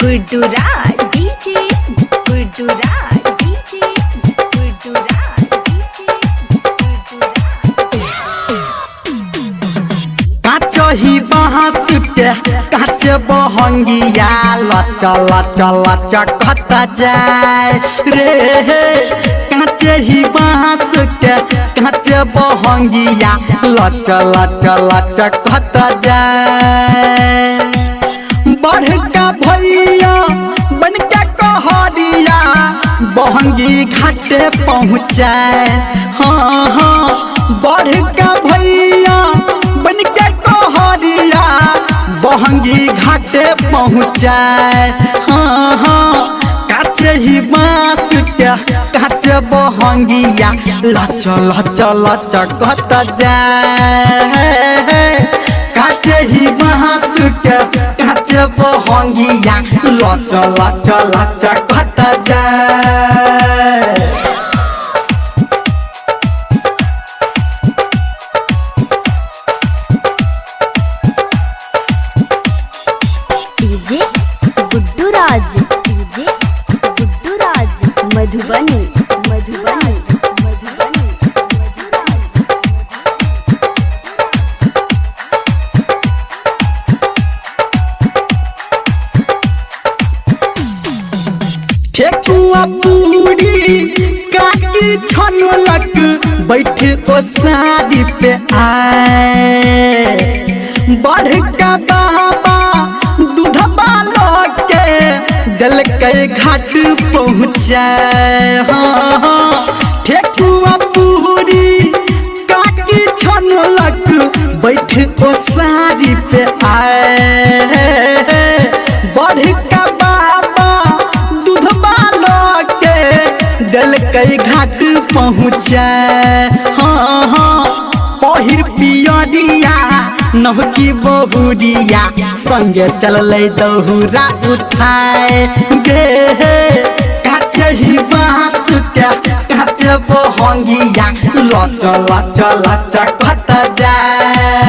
Gudduraj DJ Gudduraj DJ Gudduraj DJ काच ही बाँस के काच बहंगिया लच लच लच कहता जाए रे काच ही बाँस के काच बहंगिया लच लच लच कहता जाए बढ़ का भैया बन के कहरिया बहंगी घाटे पहुँचाए हाँ हाँ बढ़ का भैया बन के कहरिया बहंगी घाटे पहुँचाए हाँ हाँ काच ही बाँस के काच बहंगिया लच लच लच कहता जाए काच ही बाँस के काच बहंगिया लच लच लच कहता जाए डीजे गुड्डूराज डीजे गुड्डूराज मधुबनी मधुबनी मधुबनी ठेकुआ पूरी काकी छनलक बैठ ओ शादी पे आए बढ़ का बाबा दूधबा के दल के घाट पहुँचाए हाँ हाँ ठेकुआ पूरी काकी छनलक बैठ ओ शादी पे आए बढ़ का दल कई घाट पहुँचाए हाँ हाँ पहिर पियरिया नहकी बहुरिया संगे चल दहुरा उठाए गे काच ही बाँस के काच बहंगिया लच लच लच कहता जाए